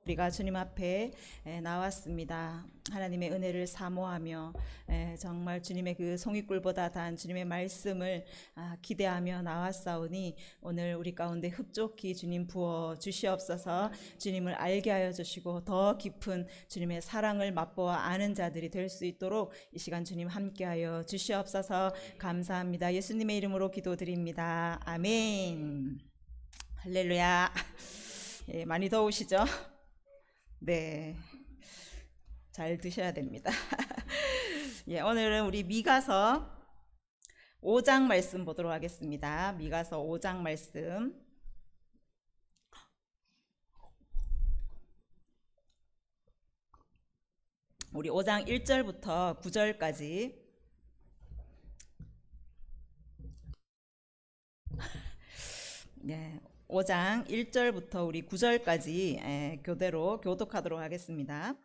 우리가 주님 앞에 나왔습니다. 하나님의 은혜를 사모하며 정말 주님의 그 송이꿀보다 단 주님의 말씀을 기대하며 나왔사오니 오늘 우리 가운데 흡족히 주님 부어 주시옵소서. 주님을 알게 하여 주시고 더 깊은 주님의 사랑을 맛보아 아는 자들이 될 수 있도록 이 시간 주님 함께하여 주시옵소서. 감사합니다. 예수님의 이름으로 기도드립니다. 아멘. 할렐루야. 많이 더우시죠? 네, 잘 드셔야 됩니다. 오늘은 우리 미가서 5장 말씀 보도록 하겠습니다. 미가서 5장 말씀. 우리 5장 1절부터 9절까지. 네. 5장 1절부터 우리 9절까지 교대로 교독하도록 하겠습니다.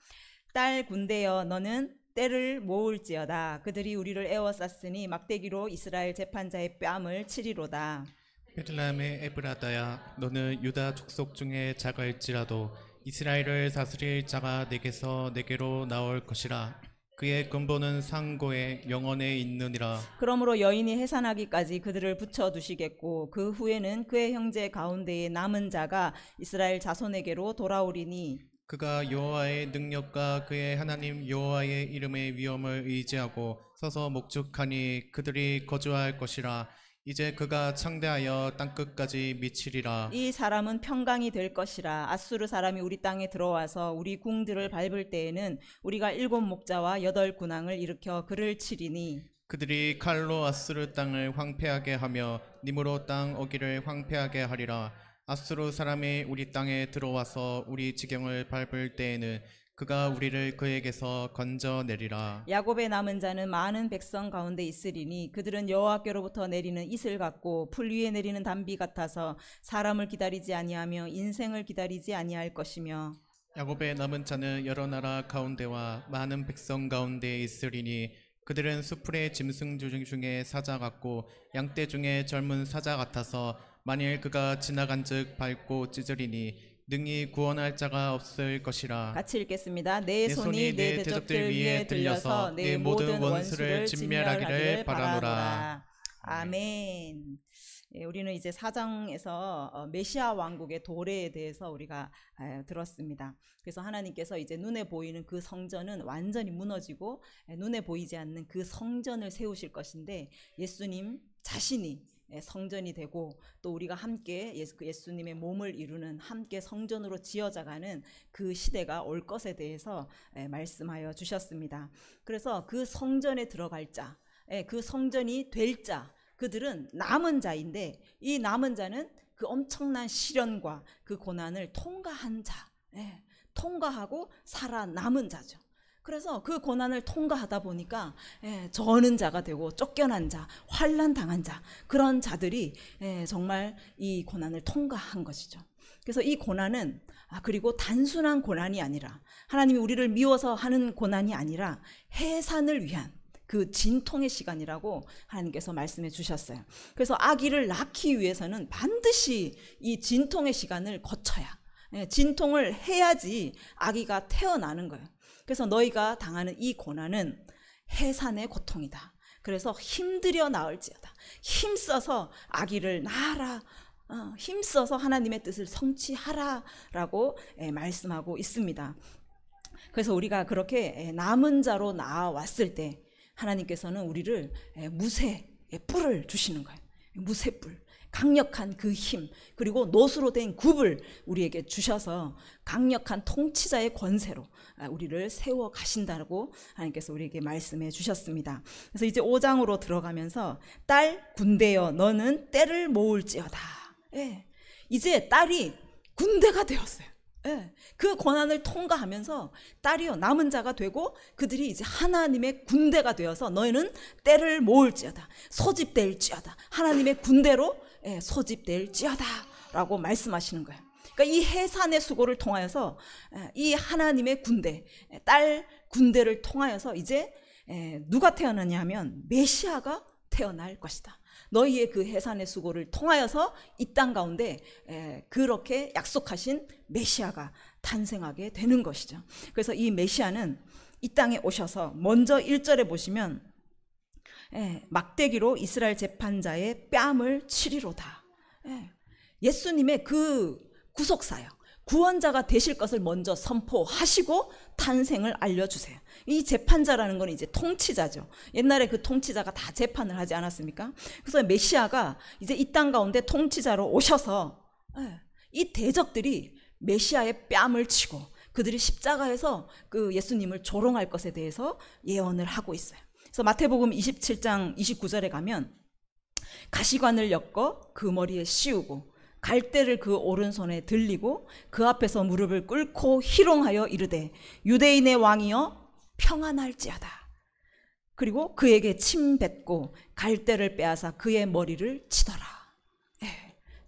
딸 군대여, 너는 때를 모을지어다. 그들이 우리를 애워쌌으니 막대기로 이스라엘 재판자의 뺨을 치리로다. 베들레헴의 에브라다야, 너는 유다 족속 중에 작을지라도 이스라엘을 다스릴 자가 내게서 내게로 나올 것이라. 그의 근본은 상고의 영원에 있느니라. 그러므로 여인이 해산하기까지 그들을 붙여두시겠고 그 후에는 그의 형제 가운데에 남은 자가 이스라엘 자손에게로 돌아오리니 그가 여호와의 능력과 그의 하나님 여호와의 이름의 위엄을 의지하고 서서 목축하니 그들이 거주할 것이라. 이제 그가 창대하여 땅끝까지 미치리라. 이 사람은 평강이 될 것이라. 아수르 사람이 우리 땅에 들어와서 우리 궁들을 밟을 때에는 우리가 7 목자와 8 군왕을 일으켜 그를 치리니 그들이 칼로 아수르 땅을 황폐하게 하며 님으로 땅 어기를 황폐하게 하리라. 아수르 사람이 우리 땅에 들어와서 우리 지경을 밟을 때에는 그가 우리를 그에게서 건져내리라. 야곱의 남은 자는 많은 백성 가운데 있으리니 그들은 여호와께로부터 내리는 이슬 같고 풀 위에 내리는 단비 같아서 사람을 기다리지 아니하며 인생을 기다리지 아니할 것이며 야곱의 남은 자는 여러 나라 가운데와 많은 백성 가운데 있으리니 그들은 수풀의 짐승 중에 사자 같고 양떼 중에 젊은 사자 같아서 만일 그가 지나간즉 밟고 찢으리니 능히 구원할 자가 없을 것이라. 같이 읽겠습니다. 내 손이 내 대적들 위에 들려서 내 모든 원수를 진멸하기를 바라노라. 아멘. 우리는 이제 4장에서 메시아 왕국의 도래에 대해서 우리가 들었습니다. 그래서 하나님께서 이제 눈에 보이는 그 성전은 완전히 무너지고 눈에 보이지 않는 그 성전을 세우실 것인데 예수님 자신이 성전이 되고 또 우리가 함께 예수님의 몸을 이루는 함께 성전으로 지어져가는 그 시대가 올 것에 대해서 말씀하여 주셨습니다. 그래서 그 성전에 들어갈 자, 그 성전이 될 자, 그들은 남은 자인데 이 남은 자는 그 엄청난 시련과 그 고난을 통과한 자, 통과하고 살아남은 자죠. 그래서 그 고난을 통과하다 보니까 저는 자가 되고 쫓겨난 자, 환난 당한 자, 그런 자들이 정말 이 고난을 통과한 것이죠. 그래서 이 고난은 그리고 단순한 고난이 아니라 하나님이 우리를 미워서 하는 고난이 아니라 해산을 위한 그 진통의 시간이라고 하나님께서 말씀해 주셨어요. 그래서 아기를 낳기 위해서는 반드시 이 진통의 시간을 거쳐야, 진통을 해야지 아기가 태어나는 거예요. 그래서 너희가 당하는 이 고난은 해산의 고통이다. 그래서 힘들여 나을지어다. 힘써서 아기를 낳아라. 힘써서 하나님의 뜻을 성취하라 라고 말씀하고 있습니다. 그래서 우리가 그렇게 남은 자로 나왔을 때 하나님께서는 우리를 무쇠의 뿔을 주시는 거예요. 무쇠뿔. 강력한 그 힘, 그리고 노수로 된 굽을 우리에게 주셔서 강력한 통치자의 권세로 우리를 세워 가신다고 하나님께서 우리에게 말씀해 주셨습니다. 그래서 이제 5장으로 들어가면서 딸 군대여, 너는 때를 모을지어다. 이제 딸이 군대가 되었어요. 그 고난을 통과하면서 딸이요 남은 자가 되고 그들이 이제 하나님의 군대가 되어서 너희는 때를 모을지어다, 소집될지어다, 하나님의 군대로 소집될지어다 라고 말씀하시는 거예요. 그러니까 이 해산의 수고를 통하여서 이 하나님의 군대, 딸 군대를 통하여서 이제 누가 태어나냐 하면 메시아가 태어날 것이다. 너희의 그 해산의 수고를 통하여서 이 땅 가운데 그렇게 약속하신 메시아가 탄생하게 되는 것이죠. 그래서 이 메시아는 이 땅에 오셔서 먼저 1절에 보시면 막대기로 이스라엘 재판자의 뺨을 치리로다. 예수님의 그 구속사역, 구원자가 되실 것을 먼저 선포하시고 탄생을 알려주세요. 이 재판자라는 건 이제 통치자죠. 옛날에 그 통치자가 다 재판을 하지 않았습니까? 그래서 메시아가 이제 이 땅 가운데 통치자로 오셔서 이 대적들이 메시아의 뺨을 치고 그들이 십자가에서 그 예수님을 조롱할 것에 대해서 예언을 하고 있어요. 그래서 마태복음 27장 29절에 가면 가시관을 엮어 그 머리에 씌우고 갈대를 그 오른손에 들리고 그 앞에서 무릎을 꿇고 희롱하여 이르되 유대인의 왕이여 평안할지어다. 그리고 그에게 침 뱉고 갈대를 빼앗아 그의 머리를 치더라.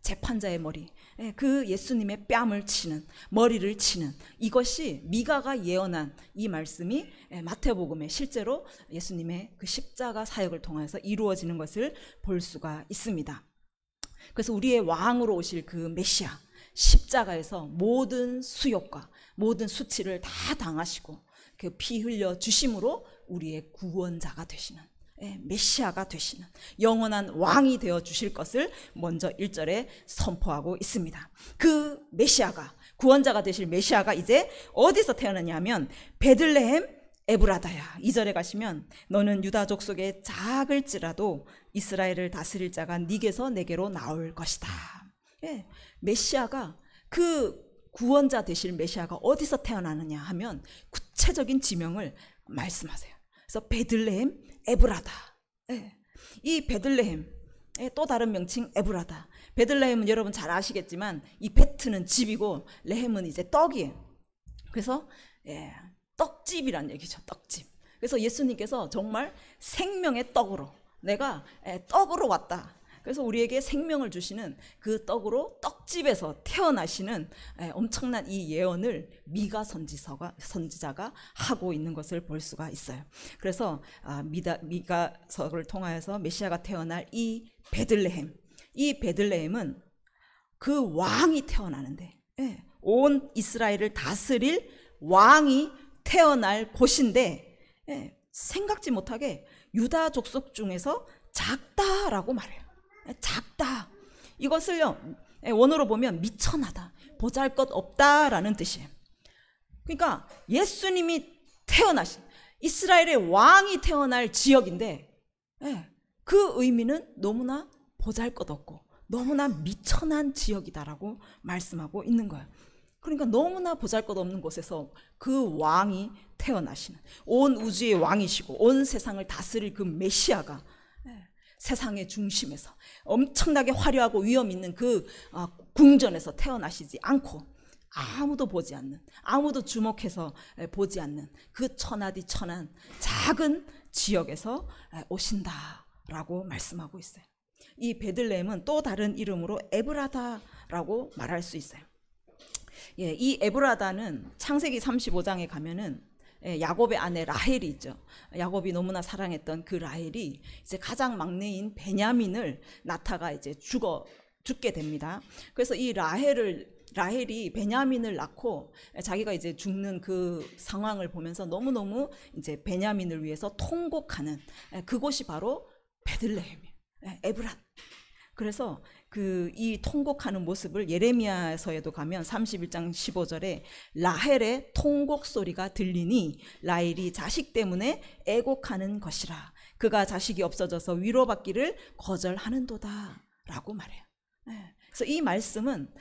재판자의 머리, 그 예수님의 뺨을 치는, 머리를 치는, 이것이 미가가 예언한 이 말씀이 마태복음에 실제로 예수님의 그 십자가 사역을 통해서 이루어지는 것을 볼 수가 있습니다. 그래서 우리의 왕으로 오실 그 메시아, 십자가에서 모든 수욕과 모든 수치를 다 당하시고 그 피 흘려 주심으로 우리의 구원자가 되시는, 메시아가 되시는 영원한 왕이 되어 주실 것을 먼저 1절에 선포하고 있습니다. 그 메시아가, 구원자가 되실 메시아가 이제 어디서 태어나냐면 베들레헴 에브라다야. 2절에 가시면 너는 유다족 속에 작을지라도 이스라엘을 다스릴 자가 네게서 내게로 나올 것이다. 메시아가, 그 구원자 되실 메시아가 어디서 태어나느냐 하면 구체적인 지명을 말씀하세요. 그래서 베들레헴 에브라다. 이 베들레헴, 또 다른 명칭 에브라다. 베들레헴은 여러분 잘 아시겠지만 이 베트는 집이고 레헴은 이제 떡이에요. 그래서 떡집이란 얘기죠. 떡집. 그래서 예수님께서 정말 생명의 떡으로, 내가 떡으로 왔다. 그래서 우리에게 생명을 주시는 그 떡으로 떡집에서 태어나시는 엄청난 이 예언을 미가 선지자가 하고 있는 것을 볼 수가 있어요. 그래서 미가서를 통하여서 메시아가 태어날 이 베들레헴, 이 베들레헴은 그 왕이 태어나는데, 온 이스라엘을 다스릴 왕이 태어날 곳인데, 생각지 못하게 유다 족속 중에서 작다라고 말해요. 작다. 이것을요, 원어로 보면 미천하다, 보잘것없다라는 뜻이에요. 그러니까 예수님이 태어나신, 이스라엘의 왕이 태어날 지역인데, 그 의미는 너무나 보잘것없고 너무나 미천한 지역이다라고 말씀하고 있는 거예요. 그러니까 너무나 보잘것없는 곳에서 그 왕이 태어나시는, 온 우주의 왕이시고 온 세상을 다스릴 그 메시아가 세상의 중심에서 엄청나게 화려하고 위험 있는 그 궁전에서 태어나시지 않고 아무도 보지 않는, 아무도 주목해서 보지 않는 그 천하디 천한 작은 지역에서 오신다라고 말씀하고 있어요. 이 베들레헴은 또 다른 이름으로 에브라다라고 말할 수 있어요. 이 에브라다는 창세기 35장에 가면은 야곱의 아내 라헬이 있죠. 야곱이 너무나 사랑했던 그 라헬이 이제 가장 막내인 베냐민을 낳다가 이제 죽게 됩니다. 그래서 이 라헬이 베냐민을 낳고 자기가 이제 죽는 그 상황을 보면서 너무너무 이제 베냐민을 위해서 통곡하는 그곳이 바로 베들레헴이에요. 에브라. 그래서 이 통곡하는 모습을 예레미야서에도 가면 31장 15절에 라헬의 통곡 소리가 들리니 라헬이 자식 때문에 애곡하는 것이라. 그가 자식이 없어져서 위로받기를 거절하는도다 라고 말해요. 그래서 이 말씀은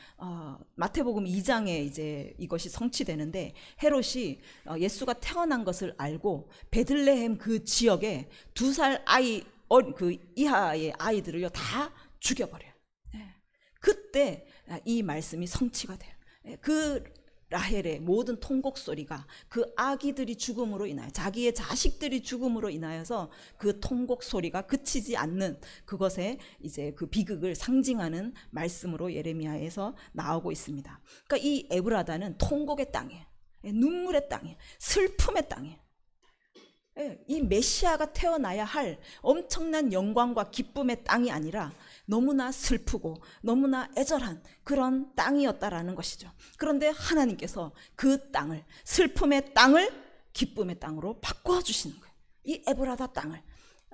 마태복음 2장에 이제 이것이 성취되는데, 헤롯이 예수가 태어난 것을 알고 베들레헴 그 지역에 2살 그 이하의 아이들을요 다 죽여버려요. 그때 이 말씀이 성취가 돼요. 그 라헬의 모든 통곡 소리가 그 아기들이 죽음으로 인하여, 자기의 자식들이 죽음으로 인하여서 그 통곡 소리가 그치지 않는 그것에 이제 그 비극을 상징하는 말씀으로 예레미야에서 나오고 있습니다. 그러니까 이 에브라다는 통곡의 땅이에요. 눈물의 땅이에요. 슬픔의 땅이에요. 이 메시아가 태어나야 할 엄청난 영광과 기쁨의 땅이 아니라 너무나 슬프고 너무나 애절한 그런 땅이었다라는 것이죠. 그런데 하나님께서 그 땅을, 슬픔의 땅을 기쁨의 땅으로 바꿔주시는 거예요. 이 에브라다 땅을,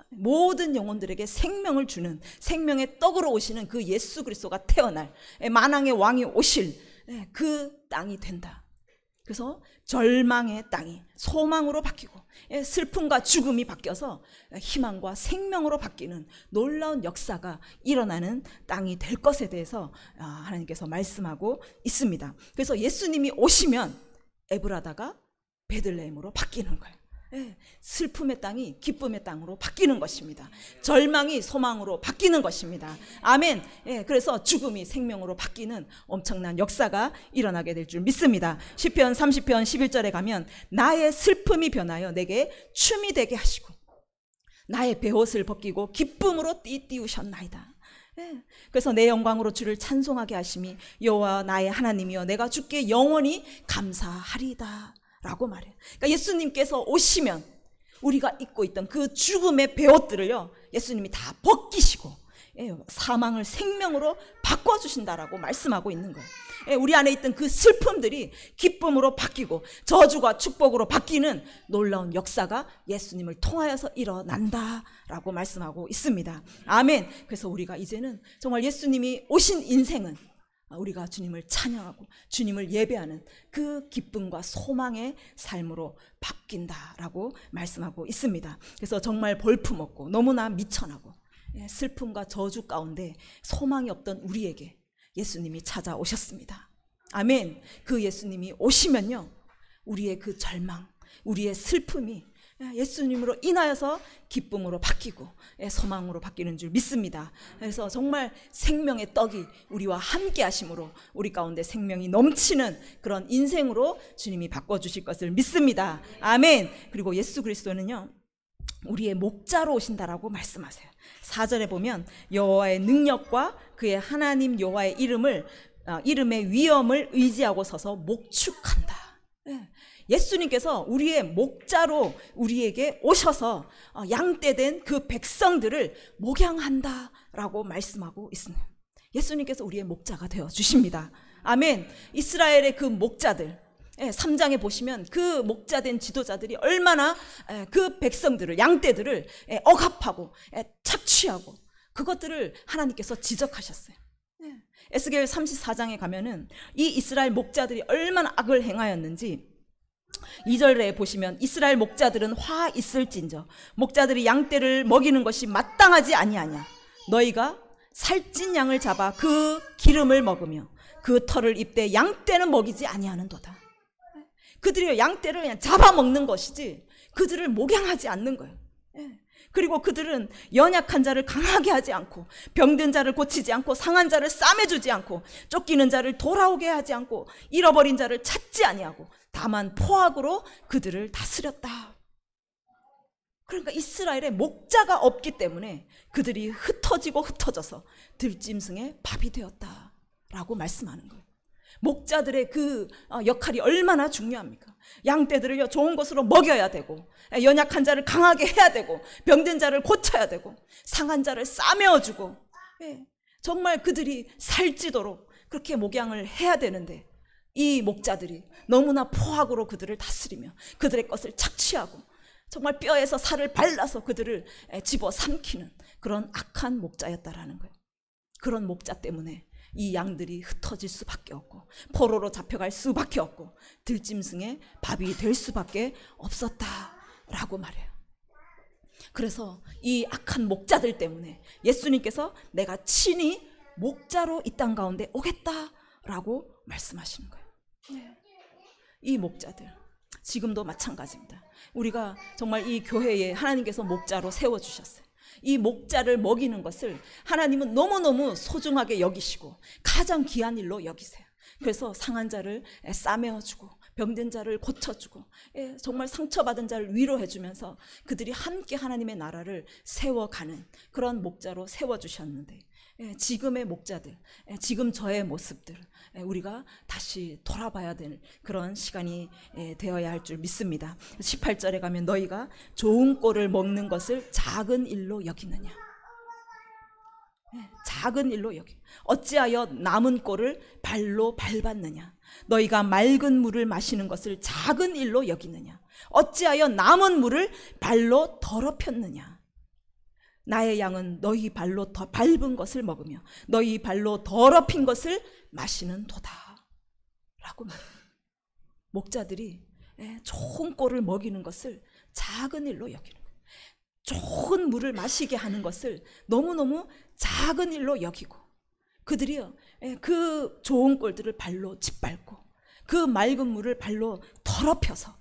모든 영혼들에게 생명을 주는, 생명의 떡으로 오시는 그 예수 그리스도가 태어날, 만왕의 왕이 오실 그 땅이 된다. 그래서 절망의 땅이 소망으로 바뀌고, 슬픔과 죽음이 바뀌어서 희망과 생명으로 바뀌는 놀라운 역사가 일어나는 땅이 될 것에 대해서 하나님께서 말씀하고 있습니다. 그래서 예수님이 오시면 에브라다가 베들레헴으로 바뀌는 거예요. 슬픔의 땅이 기쁨의 땅으로 바뀌는 것입니다. 절망이 소망으로 바뀌는 것입니다. 아멘. 그래서 죽음이 생명으로 바뀌는 엄청난 역사가 일어나게 될 줄 믿습니다. 시편 30편 11절에 가면 나의 슬픔이 변하여 내게 춤이 되게 하시고 나의 베옷을 벗기고 기쁨으로 띠띠우셨나이다. 그래서 내 영광으로 주를 찬송하게 하심이 여호와 나의 하나님이여 내가 주께 영원히 감사하리이다 라고 말해요. 그러니까 예수님께서 오시면 우리가 입고 있던 그 죽음의 베옷들을요, 예수님이 다 벗기시고 사망을 생명으로 바꿔주신다라고 말씀하고 있는 거예요. 우리 안에 있던 그 슬픔들이 기쁨으로 바뀌고 저주가 축복으로 바뀌는 놀라운 역사가 예수님을 통하여서 일어난다라고 말씀하고 있습니다. 아멘. 그래서 우리가 이제는 정말 예수님이 오신 인생은 우리가 주님을 찬양하고 주님을 예배하는 그 기쁨과 소망의 삶으로 바뀐다라고 말씀하고 있습니다. 그래서 정말 볼품없고 너무나 미천하고 슬픔과 저주 가운데 소망이 없던 우리에게 예수님이 찾아오셨습니다. 아멘. 그 예수님이 오시면요, 우리의 그 절망, 우리의 슬픔이 예수님으로 인하여서 기쁨으로 바뀌고 소망으로 바뀌는 줄 믿습니다. 그래서 정말 생명의 떡이 우리와 함께 하심으로 우리 가운데 생명이 넘치는 그런 인생으로 주님이 바꿔주실 것을 믿습니다. 아멘. 그리고 예수 그리스도는요, 우리의 목자로 오신다라고 말씀하세요. 4절에 보면 여호와의 능력과 그의 하나님 여호와의 이름의 위엄을 의지하고 서서 목축한다. 예수님께서 우리의 목자로 우리에게 오셔서 양떼된 그 백성들을 목양한다라고 말씀하고 있습니다. 예수님께서 우리의 목자가 되어 주십니다. 아멘. 이스라엘의 그 목자들, 3장에 보시면 그 목자된 지도자들이 얼마나 그 백성들을, 양떼들을 억압하고 착취하고 그것들을 하나님께서 지적하셨어요. 에스겔 34장에 가면은 이 이스라엘 목자들이 얼마나 악을 행하였는지 2절에 보시면 이스라엘 목자들은 화 있을진저 목자들이 양떼를 먹이는 것이 마땅하지 아니하냐 너희가 살찐 양을 잡아 그 기름을 먹으며 그 털을 입되 양떼는 먹이지 아니하는도다. 그들이 양떼를 그냥 잡아먹는 것이지 그들을 목양하지 않는 거예요. 그리고 그들은 연약한 자를 강하게 하지 않고 병든 자를 고치지 않고 상한 자를 싸매주지 않고 쫓기는 자를 돌아오게 하지 않고 잃어버린 자를 찾지 아니하고 다만 포악으로 그들을 다스렸다. 그러니까 이스라엘에 목자가 없기 때문에 그들이 흩어지고 흩어져서 들짐승의 밥이 되었다라고 말씀하는 거예요. 목자들의 그 역할이 얼마나 중요합니까? 양떼들을요 좋은 것으로 먹여야 되고 연약한 자를 강하게 해야 되고 병든 자를 고쳐야 되고 상한 자를 싸매어주고 정말 그들이 살찌도록 그렇게 목양을 해야 되는데 이 목자들이 너무나 포악으로 그들을 다스리며 그들의 것을 착취하고 정말 뼈에서 살을 발라서 그들을 집어삼키는 그런 악한 목자였다라는 거예요. 그런 목자 때문에 이 양들이 흩어질 수밖에 없고 포로로 잡혀갈 수밖에 없고 들짐승의 밥이 될 수밖에 없었다라고 말해요. 그래서 이 악한 목자들 때문에 예수님께서 내가 친히 목자로 이 땅 가운데 오겠다라고 말씀하시는 거예요. 이 목자들 지금도 마찬가지입니다. 우리가 정말 이 교회에 하나님께서 목자로 세워주셨어요. 이 목자를 먹이는 것을 하나님은 너무너무 소중하게 여기시고 가장 귀한 일로 여기세요. 그래서 상한 자를 싸매어주고 병든 자를 고쳐주고 정말 상처받은 자를 위로해주면서 그들이 함께 하나님의 나라를 세워가는 그런 목자로 세워주셨는데 지금의 목자들, 지금 저의 모습들 우리가 다시 돌아봐야 될 그런 시간이 되어야 할 줄 믿습니다. 18절에 가면 너희가 좋은 꼴을 먹는 것을 작은 일로 여기느냐. 작은 일로 여기. 어찌하여 남은 꼴을 발로 밟았느냐. 너희가 맑은 물을 마시는 것을 작은 일로 여기느냐. 어찌하여 남은 물을 발로 더럽혔느냐. 나의 양은 너희 발로 더 밟은 것을 먹으며 너희 발로 더럽힌 것을 마시는 도다 라고 말해요. 목자들이 좋은 꼴을 먹이는 것을 작은 일로 여기는 거예요. 좋은 물을 마시게 하는 것을 너무너무 작은 일로 여기고, 그들이요 그 좋은 꼴들을 발로 짓밟고 그 맑은 물을 발로 더럽혀서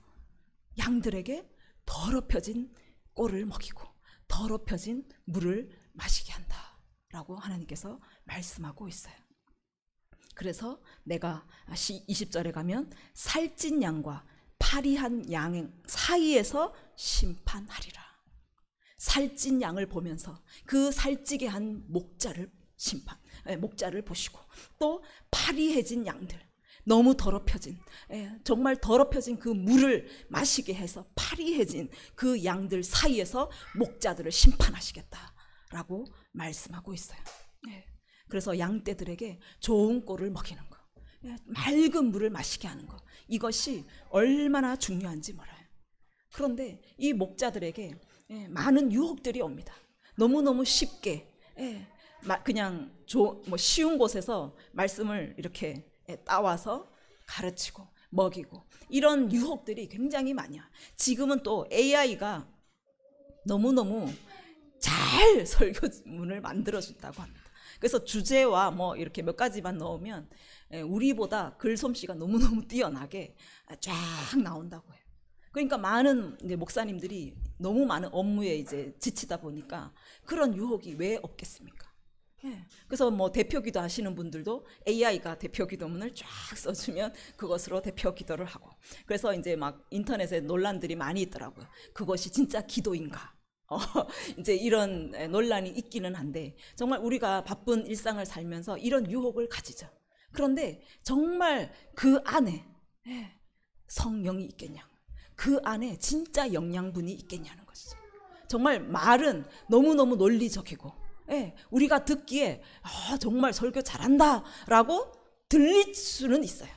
양들에게 더럽혀진 꼴을 먹이고 더럽혀진 물을 마시게 한다라고 하나님께서 말씀하고 있어요. 그래서 내가 20절에 가면 살찐 양과 파리한 양 사이에서 심판하리라. 살찐 양을 보면서 그 살찌게 한 목자를 목자를 보시고, 또 파리해진 양들, 너무 더럽혀진, 정말 더럽혀진 그 물을 마시게 해서 파리해진 그 양들 사이에서 목자들을 심판하시겠다라고 말씀하고 있어요. 그래서 양떼들에게 좋은 꼴을 먹이는 거, 맑은 물을 마시게 하는 거, 이것이 얼마나 중요한지 몰라요. 그런데 이 목자들에게 많은 유혹들이 옵니다. 너무너무 쉽게 그냥 쉬운 곳에서 말씀을 이렇게 따와서 가르치고 먹이고, 이런 유혹들이 굉장히 많이 와요. 지금은 또 AI가 너무너무 잘 설교문을 만들어준다고 합니다. 그래서 주제와 이렇게 몇 가지만 넣으면 우리보다 글솜씨가 너무너무 뛰어나게 쫙 나온다고 해요. 그러니까 많은 이제 목사님들이 너무 많은 업무에 이제 지치다 보니까 그런 유혹이 왜 없겠습니까? 그래서 대표 기도 하시는 분들도 AI가 대표 기도문을 쫙 써주면 그것으로 대표 기도를 하고, 그래서 이제 막 인터넷에 논란들이 많이 있더라고요. 그것이 진짜 기도인가? 이제 이런 논란이 있기는 한데, 정말 우리가 바쁜 일상을 살면서 이런 유혹을 가지죠. 그런데 정말 그 안에 성령이 있겠냐, 그 안에 진짜 영양분이 있겠냐는 것이죠. 정말 말은 너무너무 논리적이고 우리가 듣기에 정말 설교 잘한다 라고 들릴 수는 있어요.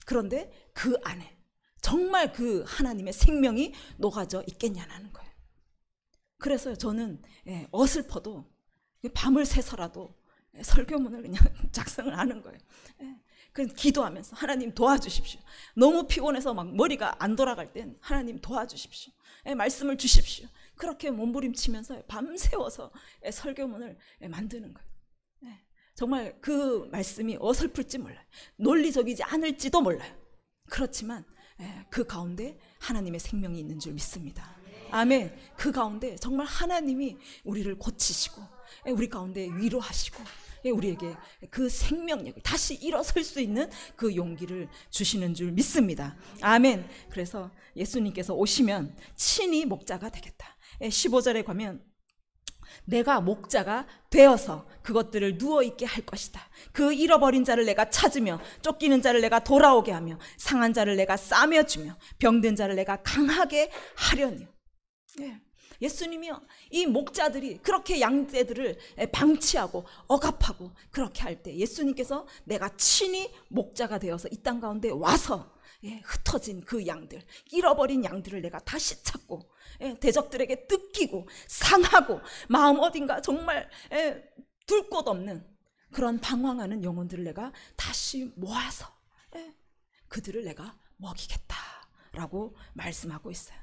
그런데 그 안에 정말 그 하나님의 생명이 녹아져 있겠냐는 거예요. 그래서 저는 어슬퍼도 밤을 새서라도 설교문을 그냥 작성을 하는 거예요. 그래서 기도하면서 하나님 도와주십시오. 너무 피곤해서 막 머리가 안 돌아갈 땐 하나님 도와주십시오. 말씀을 주십시오. 그렇게 몸부림치면서 밤새워서 설교문을 만드는 거예요. 정말 그 말씀이 어설플지 몰라요. 논리적이지 않을지도 몰라요. 그렇지만 그 가운데 하나님의 생명이 있는 줄 믿습니다. 아멘. 그 가운데 정말 하나님이 우리를 고치시고 우리 가운데 위로하시고 우리에게 그 생명력을 다시 일어설 수 있는 그 용기를 주시는 줄 믿습니다. 아멘. 그래서 예수님께서 오시면 친히 목자가 되겠다. 15절에 가면 내가 목자가 되어서 그것들을 누워있게 할 것이다. 그 잃어버린 자를 내가 찾으며 쫓기는 자를 내가 돌아오게 하며 상한 자를 내가 싸매주며 병든 자를 내가 강하게 하려니. 예수님이요, 이 목자들이 그렇게 양떼들을 방치하고 억압하고 그렇게 할 때 예수님께서 내가 친히 목자가 되어서 이 땅 가운데 와서 흩어진 그 양들, 잃어버린 양들을 내가 다시 찾고 대적들에게 뜯기고 상하고 마음 어딘가 정말 둘 곳 없는 그런 방황하는 영혼들을 내가 다시 모아서 그들을 내가 먹이겠다라고 말씀하고 있어요.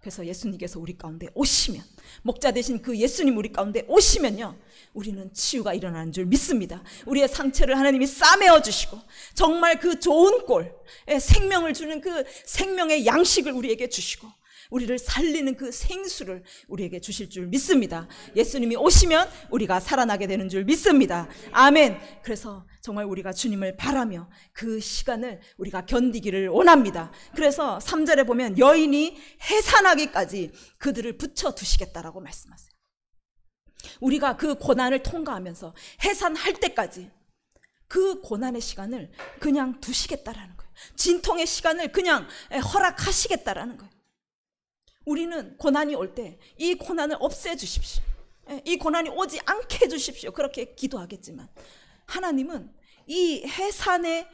그래서 예수님께서 우리 가운데 오시면, 목자 되신 그 예수님 우리 가운데 오시면요, 우리는 치유가 일어나는 줄 믿습니다. 우리의 상처를 하나님이 싸매어 주시고 정말 그 좋은 꼴, 생명을 주는 그 생명의 양식을 우리에게 주시고 우리를 살리는 그 생수를 우리에게 주실 줄 믿습니다. 예수님이 오시면 우리가 살아나게 되는 줄 믿습니다. 아멘. 그래서 정말 우리가 주님을 바라며 그 시간을 우리가 견디기를 원합니다. 그래서 3절에 보면 여인이 해산하기까지 그들을 붙여두시겠다라고 말씀하세요. 우리가 그 고난을 통과하면서 해산할 때까지 그 고난의 시간을 그냥 두시겠다라는 거예요. 진통의 시간을 그냥 허락하시겠다라는 거예요. 우리는 고난이 올 때 이 고난을 없애주십시오. 이 고난이 오지 않게 해주십시오. 그렇게 기도하겠지만 하나님은 이 해산의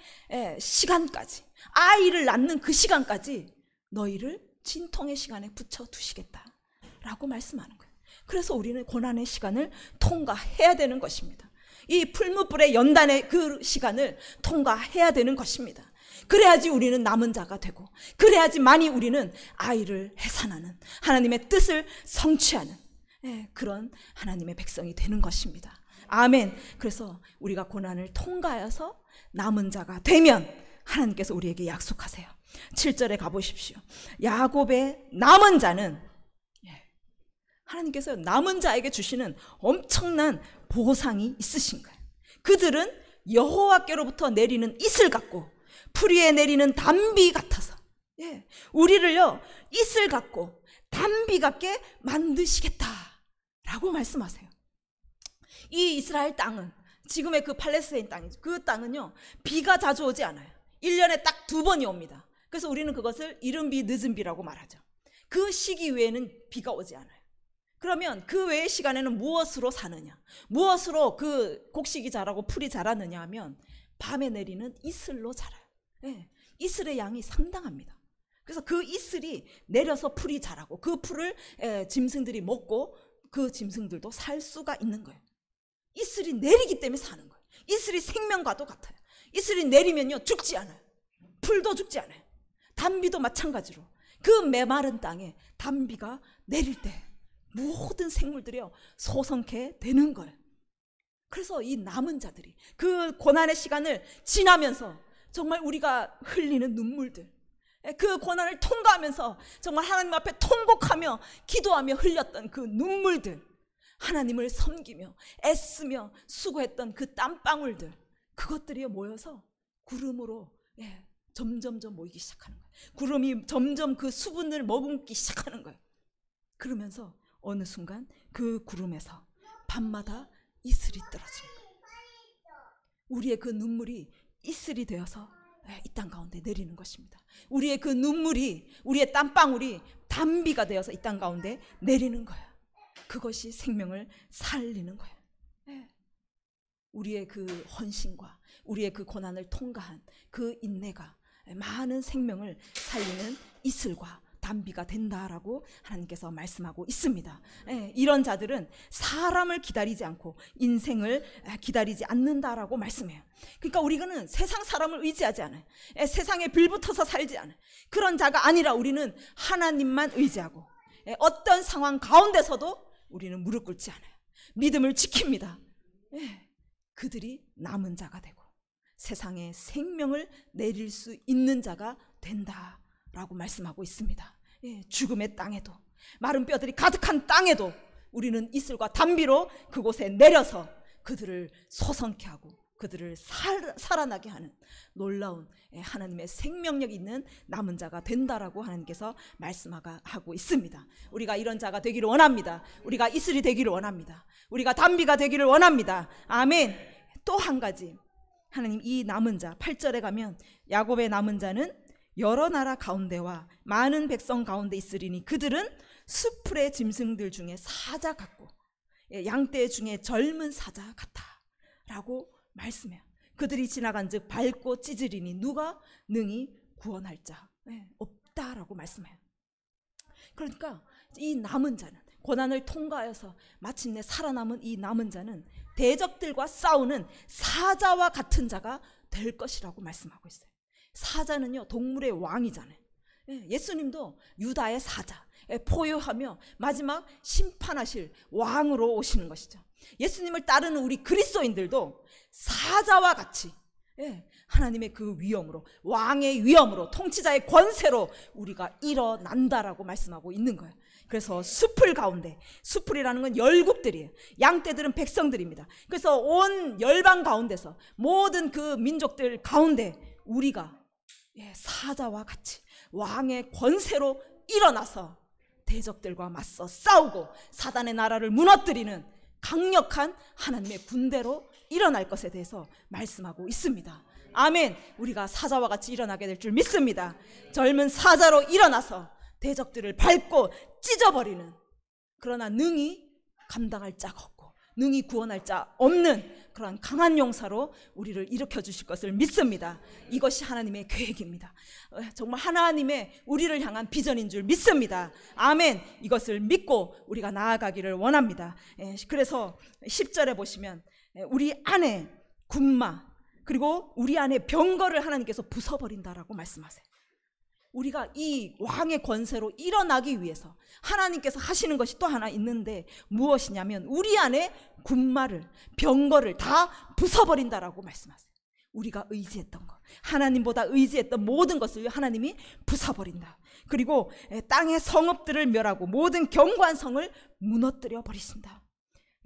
시간까지, 아이를 낳는 그 시간까지 너희를 진통의 시간에 붙여두시겠다라고 말씀하는 거예요. 그래서 우리는 고난의 시간을 통과해야 되는 것입니다. 이 풀무불의 연단의 그 시간을 통과해야 되는 것입니다. 그래야지 우리는 남은 자가 되고, 그래야지만이 우리는 아이를 해산하는, 하나님의 뜻을 성취하는 그런 하나님의 백성이 되는 것입니다. 아멘. 그래서 우리가 고난을 통과해서 남은 자가 되면 하나님께서 우리에게 약속하세요. 7절에 가보십시오. 야곱의 남은 자는, 하나님께서 남은 자에게 주시는 엄청난 보상이 있으신 거예요. 그들은 여호와께로부터 내리는 이슬 같고 풀 위에 내리는 단비 같아서, 우리를요 이슬 같고 단비 같게 만드시겠다라고 말씀하세요. 이 이스라엘 땅은, 지금의 그 팔레스타인 땅이죠. 그 땅은요 비가 자주 오지 않아요. 1년에 딱 2번이 옵니다. 그래서 우리는 그것을 이른 비 늦은 비라고 말하죠. 그 시기 외에는 비가 오지 않아요. 그러면 그 외의 시간에는 무엇으로 사느냐, 무엇으로 그 곡식이 자라고 풀이 자라느냐 하면 밤에 내리는 이슬로 자라요. 이슬의 양이 상당합니다. 그래서 그 이슬이 내려서 풀이 자라고, 그 풀을 짐승들이 먹고 그 짐승들도 살 수가 있는 거예요. 이슬이 내리기 때문에 사는 거예요. 이슬이 생명과도 같아요. 이슬이 내리면요 죽지 않아요. 풀도 죽지 않아요. 단비도 마찬가지로 그 메마른 땅에 단비가 내릴 때 모든 생물들이요 소성케 되는 거예요. 그래서 이 남은 자들이 그 고난의 시간을 지나면서 정말 우리가 흘리는 눈물들, 그 고난을 통과하면서 정말 하나님 앞에 통곡하며 기도하며 흘렸던 그 눈물들, 하나님을 섬기며 애쓰며 수고했던 그 땀방울들, 그것들이 모여서 구름으로 점점점 모이기 시작하는 거예요. 구름이 점점 그 수분을 머금기 시작하는 거예요. 그러면서 어느 순간 그 구름에서 밤마다 이슬이 떨어지는 거예요. 우리의 그 눈물이 이슬이 되어서 이 땅 가운데 내리는 것입니다. 우리의 그 눈물이, 우리의 땀방울이 단비가 되어서 이 땅 가운데 내리는 거예요. 그것이 생명을 살리는 거예요. 우리의 그 헌신과 우리의 그 고난을 통과한 그 인내가 많은 생명을 살리는 이슬과 단비가 된다라고 하나님께서 말씀하고 있습니다. 이런 자들은 사람을 기다리지 않고 인생을 기다리지 않는다라고 말씀해요. 그러니까 우리는 세상 사람을 의지하지 않아요. 세상에 빌붙어서 살지 않아요. 그런 자가 아니라 우리는 하나님만 의지하고 어떤 상황 가운데서도 우리는 무릎 꿇지 않아요. 믿음을 지킵니다. 그들이 남은 자가 되고 세상에 생명을 내릴 수 있는 자가 된다라고 말씀하고 있습니다. 죽음의 땅에도, 마른 뼈들이 가득한 땅에도 우리는 이슬과 단비로 그곳에 내려서 그들을 소성케 하고 그들을 살아나게 하는 놀라운 하나님의 생명력 있는 남은 자가 된다라고 하나님께서 말씀하고 있습니다. 우리가 이런 자가 되기를 원합니다. 우리가 이슬이 되기를 원합니다. 우리가 단비가 되기를 원합니다. 아멘. 또 한 가지, 하나님 이 남은 자 8절에 가면 야곱의 남은 자는 여러 나라 가운데와 많은 백성 가운데 있으리니 그들은 수풀의 짐승들 중에 사자 같고 양떼 중에 젊은 사자 같아 라고 말씀해요. 그들이 지나간 즉 밟고 찢으리니 누가 능히 구원할 자 없다라고 말씀해요. 그러니까 이 남은 자는, 고난을 통과해서 마침내 살아남은 이 남은 자는 대적들과 싸우는 사자와 같은 자가 될 것이라고 말씀하고 있어요. 사자는요 동물의 왕이잖아요. 예수님도 유다의 사자, 포효하며 마지막 심판하실 왕으로 오시는 것이죠. 예수님을 따르는 우리 그리스도인들도 사자와 같이 하나님의 그 위엄으로, 왕의 위엄으로, 통치자의 권세로 우리가 일어난다라고 말씀하고 있는 거예요. 그래서 수풀 가운데, 수풀이라는 건 열국들이에요. 양떼들은 백성들입니다. 그래서 온 열방 가운데서 모든 그 민족들 가운데 우리가 사자와 같이 왕의 권세로 일어나서 대적들과 맞서 싸우고 사단의 나라를 무너뜨리는 강력한 하나님의 군대로 일어날 것에 대해서 말씀하고 있습니다. 아멘. 우리가 사자와 같이 일어나게 될 줄 믿습니다. 젊은 사자로 일어나서 대적들을 밟고 찢어버리는, 그러나 능히 감당할 자가 없고 능히 구원할 자 없는 그러한 강한 용사로 우리를 일으켜 주실 것을 믿습니다. 이것이 하나님의 계획입니다. 정말 하나님의 우리를 향한 비전인 줄 믿습니다. 아멘. 이것을 믿고 우리가 나아가기를 원합니다. 그래서 10절에 보시면 우리 안에 군마 그리고 우리 안에 병거를 하나님께서 부숴버린다라고 말씀하세요. 우리가 이 왕의 권세로 일어나기 위해서 하나님께서 하시는 것이 또 하나 있는데 무엇이냐면 우리 안에 군마를 병거를 다 부숴버린다라고 말씀하세요. 우리가 의지했던 것, 하나님보다 의지했던 모든 것을 하나님이 부숴버린다. 그리고 땅의 성읍들을 멸하고 모든 견고한 성을 무너뜨려 버리신다.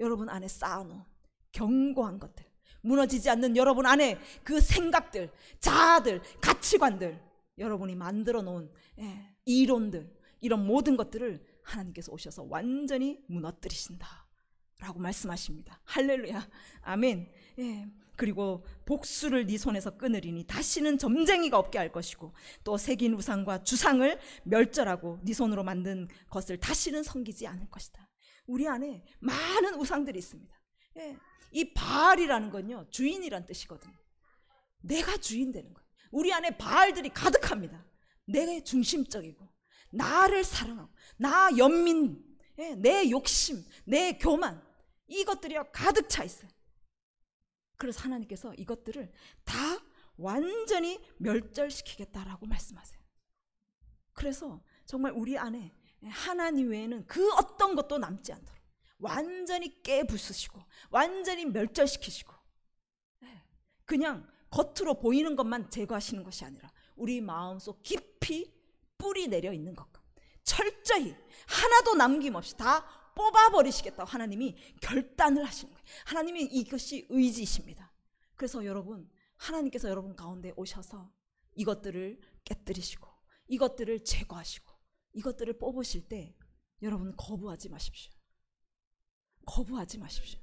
여러분 안에 쌓아놓은 견고한 것들, 무너지지 않는 여러분 안에 그 생각들, 자아들, 가치관들, 여러분이 만들어 놓은 이론들, 이런 모든 것들을 하나님께서 오셔서 완전히 무너뜨리신다 라고 말씀하십니다. 할렐루야. 아멘. 그리고 복수를 네 손에서 끊으리니 다시는 점쟁이가 없게 할 것이고 또 새긴 우상과 주상을 멸절하고 네 손으로 만든 것을 다시는 섬기지 않을 것이다. 우리 안에 많은 우상들이 있습니다. 이 바알이라는 건요, 주인이란 뜻이거든요. 내가 주인 되는 거예요. 우리 안에 바알들이 가득합니다. 내 중심적이고 나를 사랑하고 나 연민, 내 욕심, 내 교만, 이것들이 가득 차 있어요. 그래서 하나님께서 이것들을 다 완전히 멸절시키겠다라고 말씀하세요. 그래서 정말 우리 안에 하나님 외에는 그 어떤 것도 남지 않도록 완전히 깨부수시고 완전히 멸절시키시고, 그냥 겉으로 보이는 것만 제거하시는 것이 아니라 우리 마음속 깊이 뿌리 내려 있는 것과 철저히 하나도 남김없이 다 뽑아버리시겠다고 하나님이 결단을 하시는 거예요. 하나님이 이것이 의지이십니다. 그래서 여러분, 하나님께서 여러분 가운데 오셔서 이것들을 깨뜨리시고 이것들을 제거하시고 이것들을 뽑으실 때 여러분 거부하지 마십시오. 거부하지 마십시오.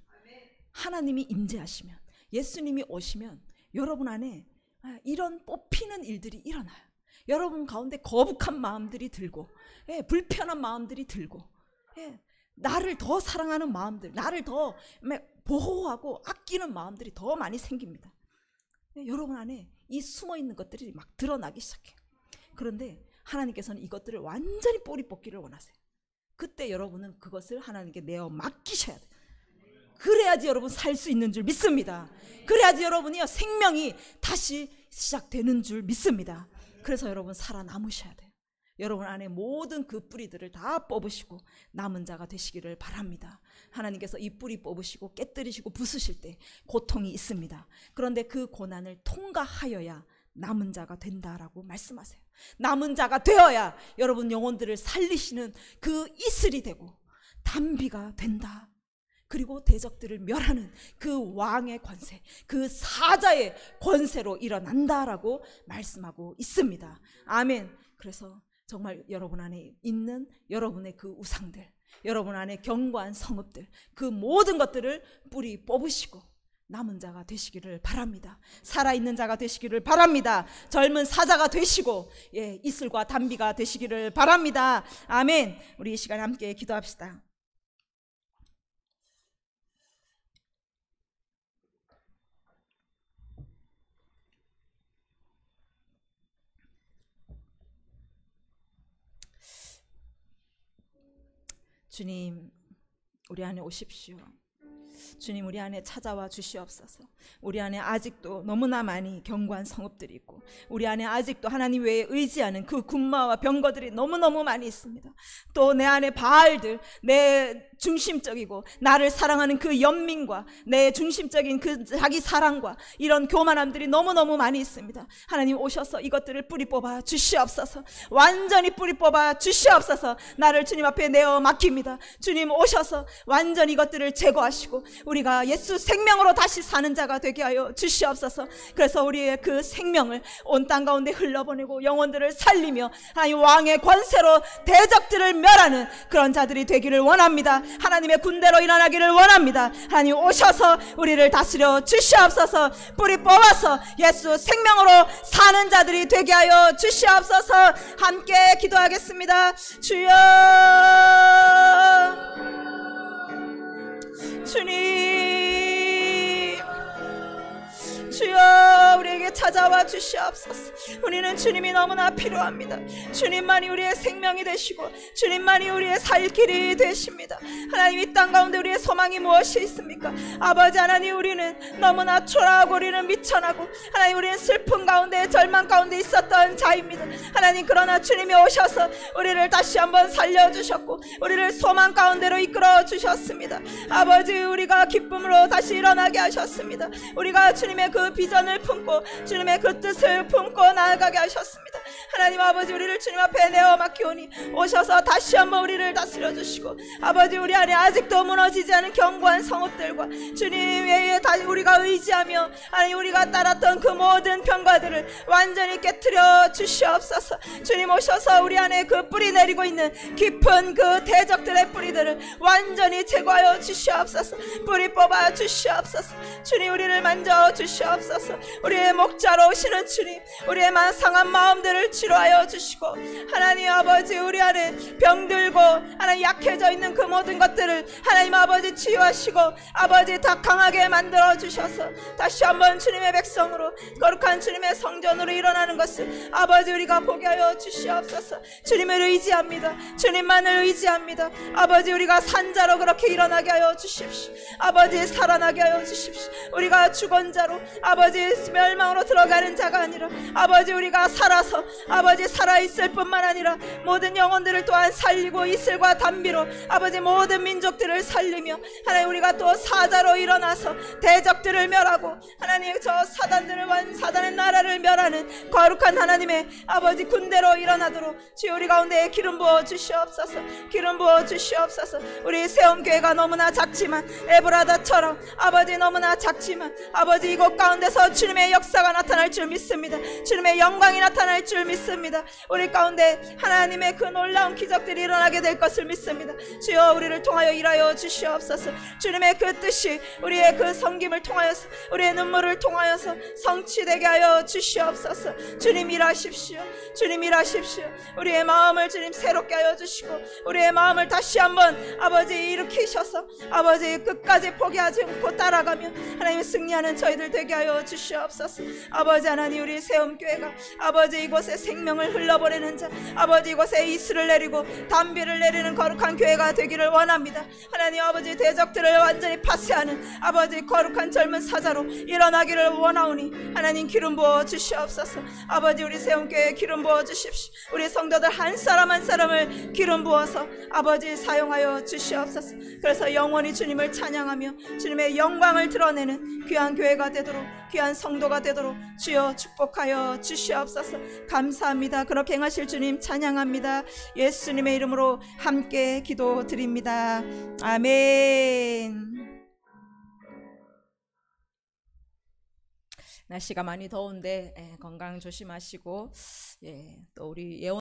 하나님이 임재하시면, 예수님이 오시면 여러분 안에 이런 뽑히는 일들이 일어나요. 여러분 가운데 거북한 마음들이 들고, 불편한 마음들이 들고, 나를 더 사랑하는 마음들, 나를 더 보호하고 아끼는 마음들이 더 많이 생깁니다. 여러분 안에 이 숨어있는 것들이 막 드러나기 시작해요. 그런데 하나님께서는 이것들을 완전히 뿌리 뽑기를 원하세요. 그때 여러분은 그것을 하나님께 내어 맡기셔야 돼요. 그래야지 여러분 살 수 있는 줄 믿습니다. 그래야지 여러분이요 생명이 다시 시작되는 줄 믿습니다. 그래서 여러분 살아남으셔야 돼요. 여러분 안에 모든 그 뿌리들을 다 뽑으시고 남은 자가 되시기를 바랍니다. 하나님께서 이 뿌리 뽑으시고 깨뜨리시고 부수실 때 고통이 있습니다. 그런데 그 고난을 통과하여야 남은 자가 된다라고 말씀하세요. 남은 자가 되어야 여러분 영혼들을 살리시는 그 이슬이 되고 단비가 된다. 그리고 대적들을 멸하는 그 왕의 권세, 그 사자의 권세로 일어난다라고 말씀하고 있습니다. 아멘. 그래서 정말 여러분 안에 있는 여러분의 그 우상들, 여러분 안에 견고한 성읍들, 그 모든 것들을 뿌리 뽑으시고 남은 자가 되시기를 바랍니다. 살아있는 자가 되시기를 바랍니다. 젊은 사자가 되시고 이슬과 단비가 되시기를 바랍니다. 아멘. 우리 이 시간에 함께 기도합시다. 주님, 우리 안에 오십시오. 주님, 우리 안에 찾아와 주시옵소서. 우리 안에 아직도 너무나 많이 견고한 성읍들이 있고 우리 안에 아직도 하나님 외에 의지하는 그 군마와 병거들이 너무너무 많이 있습니다. 또 내 안에 바알들, 내 중심적이고 나를 사랑하는 그 연민과 내 중심적인 그 자기 사랑과 이런 교만함들이 너무너무 많이 있습니다. 하나님 오셔서 이것들을 뿌리 뽑아 주시옵소서. 완전히 뿌리 뽑아 주시옵소서. 나를 주님 앞에 내어 맡깁니다. 주님 오셔서 완전히 이것들을 제거하시고 우리가 예수 생명으로 다시 사는 자가 되게 하여 주시옵소서. 그래서 우리의 그 생명을 온 땅 가운데 흘러보내고 영혼들을 살리며 하나님 왕의 권세로 대적들을 멸하는 그런 자들이 되기를 원합니다. 하나님의 군대로 일어나기를 원합니다. 하나님 오셔서 우리를 다스려 주시옵소서. 뿌리 뽑아서 예수 생명으로 사는 자들이 되게 하여 주시옵소서. 함께 기도하겠습니다. 주여, 주님, 주여 우리에게 찾아와 주시옵소서. 우리는 주님이 너무나 필요합니다. 주님만이 우리의 생명이 되시고 주님만이 우리의 살 길이 되십니다. 하나님, 이 땅 가운데 우리의 소망이 무엇이 있습니까? 아버지 하나님, 우리는 너무나 초라하고 우리는 미천하고 하나님, 우리는 슬픔 가운데 절망 가운데 있었던 자입니다. 하나님, 그러나 주님이 오셔서 우리를 다시 한번 살려주셨고 우리를 소망 가운데로 이끌어 주셨습니다. 아버지, 우리가 기쁨으로 다시 일어나게 하셨습니다. 우리가 주님의 그 비전을 품고 주님의 그 뜻을 품고 나아가게 하셨습니다. 하나님 아버지, 우리를 주님 앞에 내어 맡기오니 오셔서 다시 한번 우리를 다스려 주시고 아버지, 우리 안에 아직도 무너지지 않은 견고한 성읍들과 주님 외에 다 우리가 의지하며 아니 우리가 따랐던 그 모든 평가들을 완전히 깨트려 주시옵소서. 주님 오셔서 우리 안에 그 뿌리 내리고 있는 깊은 그 대적들의 뿌리들을 완전히 제거하여 주시옵소서. 뿌리 뽑아 주시옵소서. 주님, 우리를 만져 주시옵소서. 우리의 목자로 오시는 주님, 우리의 상한 마음들을 치료하여 주시고 하나님 아버지, 우리 안에 병들고 하나님 약해져 있는 그 모든 것들을 하나님 아버지 치유하시고 아버지 다 강하게 만들어 주셔서 다시 한번 주님의 백성으로 거룩한 주님의 성전으로 일어나는 것을 아버지 우리가 보게 하여 주시옵소서. 주님을 의지합니다. 주님만을 의지합니다. 아버지, 우리가 산자로 그렇게 일어나게 하여 주십시오. 아버지, 살아나게 하여 주십시오. 우리가 죽은 자로 아버지 멸망으로 들어가는 자가 아니라 아버지, 우리가 살아서 아버지 살아있을 뿐만 아니라 모든 영혼들을 또한 살리고 이슬과 담비로 아버지 모든 민족들을 살리며 하나님, 우리가 또 사자로 일어나서 대적들을 멸하고 하나님 저 사단의 나라를 멸하는 거룩한 하나님의 아버지 군대로 일어나도록 주여 우리 가운데 기름 부어 주시옵소서. 기름 부어 주시옵소서. 우리 세움교회가 너무나 작지만 에브라다처럼 아버지 너무나 작지만 아버지 이곳 가운데서 주님의 역사가 나타날 줄 믿습니다. 주님의 영광이 나타날 줄 믿습니다. 우리 가운데 하나님의 그 놀라운 기적들이 일어나게 될 것을 믿습니다. 주여 우리를 통하여 일하여 주시옵소서. 주님의 그 뜻이 우리의 그 섬김을 통하여서 우리의 눈물을 통하여서 성취되게 하여 주시옵소서. 주님 일하십시오. 주님 일하십시오. 우리의 마음을 주님 새롭게 하여 주시고 우리의 마음을 다시 한번 아버지 일으키셔서 아버지 끝까지 포기하지 않고 따라가며 하나님 승리하는 저희들 되게 하여 주시옵소서. 아버지 하나님, 우리 세움교회가 아버지 이곳에 생명을 흘러보내는 자, 아버지 이곳에 이슬을 내리고 담비를 내리는 거룩한 교회가 되기를 원합니다. 하나님 아버지, 대적들을 완전히 파쇄하는 아버지 거룩한 젊은 사자로 일어나기를 원하오니 하나님 기름 부어 주시옵소서. 아버지, 우리 세움교회에 기름 부어 주십시오. 우리 성도들 한 사람 한 사람을 기름 부어서 아버지 사용하여 주시옵소서. 그래서 영원히 주님을 찬양하며 주님의 영광을 드러내는 귀한 교회가 되도록, 귀한 성도가 되도록 주여 축복하여 주시옵소서. 감사합니다. 그렇게 행하실 주님 찬양합니다. 예수님의 이름으로 함께 기도드립니다. 아멘. 날씨가 많이 더운데 건강 조심하시고 또 우리 예원